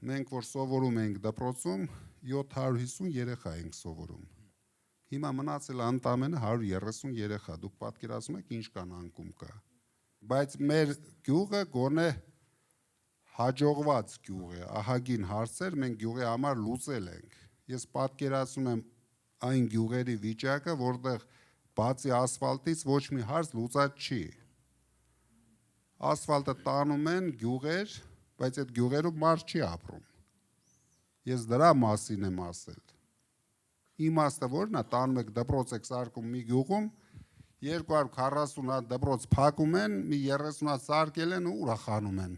մենք որ սովորում ենք դպրոցում 750 երեխա ենք սովորում։ Հիմա մնացել է ընդամենը 130 երեխա, դուք պատկերացնում եք ինչքան անկում կա։ Բայց մեր գյուղը գոնե հաջողված գյուղ է, ահագին հարցեր մենք գյուղի համար լուծել ենք։ Ես պատկերացնում եմ այն գյուղերի վիճակը, որտեղ բացի ասֆալտից ոչ մի հարց լուծած չի։ Ասֆալտը տանում են գյուղեր, բայց այդ գյուղերում մարդ չի ապրում։ Ես դրա մասին եմ ասել։ Իմաստը որն է, տանում եք դպրոց եք սարքում մի գյուղում, 240 հատ դպրոց փակում են, մի 30 հատ սարքել են ու ուրախանում են։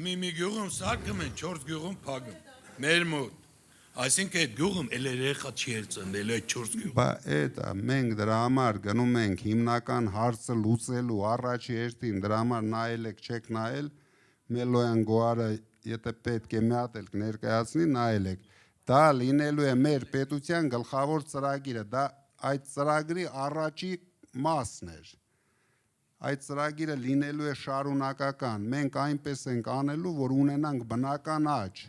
Մի գյուղում սարքում են, 4 գյուղում փակում։ Մեր մոտ։ Այսինքն այդ գյուղում էլ երեխա չի ծնվել, այդ 4 գյուղ։ Բա այդ է, մենք դրա համար գնում ենք հիմնական հարցը լուծելու առաջի հերթին, դրա համար նայել եք, չեք նայել, Մելոյան գոհարը, եթե պետք է մի հատ էլ ներկայացնի, նայել եք։ Դա լինելու է մեր պետության գլխավոր ծրագիրը, դա այդ ծրագրի առաջի մասն էր։ Այդ ծրագիրը լինելու է շարունակական, մենք այնպես ենք անելու, որ ունենանք բնական աճ։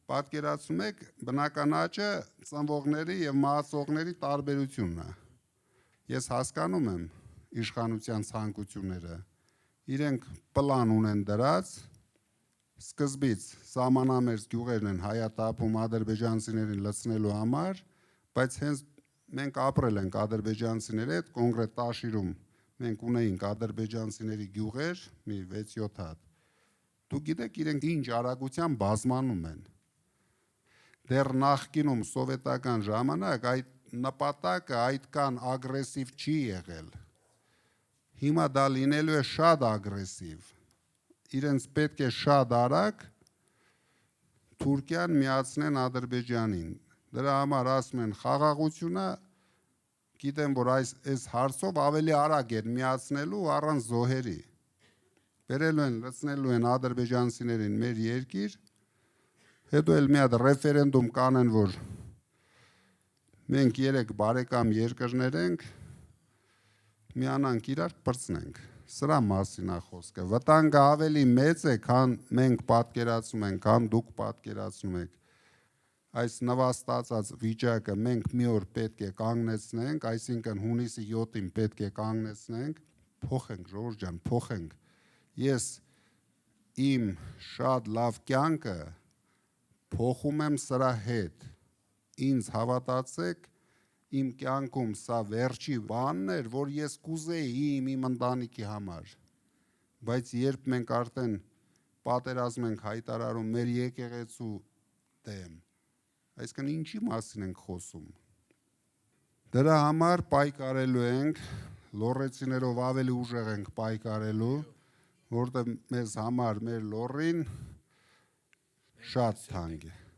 Պատկերացնում եք, բնական աճը ծնվողների եւ մահացողների տարբերությունն է։ Ես հասկանում եմ իշխանության ցանկությունները, իրենք պլան ունեն դրած, սկզբից սահմանամերձ գյուղերն են հայատապում ադրբեջանցիներին լցնելու համար, բայց հենց մենք ապրել ենք ադրբեջանցիների հետ, կոնկրետ Տաշիրում մենք ունեինք ադրբեջանցիների գյուղեր, մի 6-7 հատ։ Դուք գիտեք, իրենք ինչ արագությամբ բազմանում են։ Դեռ նախկինում սովետական ժամանակ այդ նպատակը այդքան ագրեսիվ չի եղել։ Հիմա դա լինելու է շատ ագրեսիվ։ Իրենց պետք է շատ արագ Թուրքիան միացնեն Ադրբեջանին։ Դրա համար ասում են խաղաղությունը, գիտեմ, որ այս հարցով ավելի արագ են միացնելու առանց զոհերի։ Բերելու են, լցնելու են ադրբեջանցիներին մեր երկիր, հետո էլ մի հատ ռեֆերենդում կանեն, որ մենք 3 բարեկամ երկրներ ենք, միանանք իրար պրծնենք։ Սրա մասին է խոսքը։ Վտանգը ավելի մեծ է, քան մենք պատկերացնում ենք, քան դուք պատկերացնում եք։ Այս նվաստացած վիճակը մենք մի օր պետք է կանգնեցնենք, այսինքն հունիսի 7-ին պետք է կանգնեցնենք, փոխենք, Ժորժ ջան, փոխենք։ Ես իմ շատ լավ կյանքը փոխում եմ սրա հետ։ Ինձ հավատացեք, իմ կյանքում սա վերջի բանն էր, որ ես կուզեի իմ ընտանիքի համար, բայց երբ մենք արդեն պատերազմ ենք հայտարարում մեր եկեղեցու դեմ, այսինքն ինչի մասին ենք խոսում։ Դրա համար պայքարելու ենք, լոռեցիներով ավելի ուժեղ ենք պայքարելու, որտեղ մեզ համար մեր լոռին շատ թանկ է։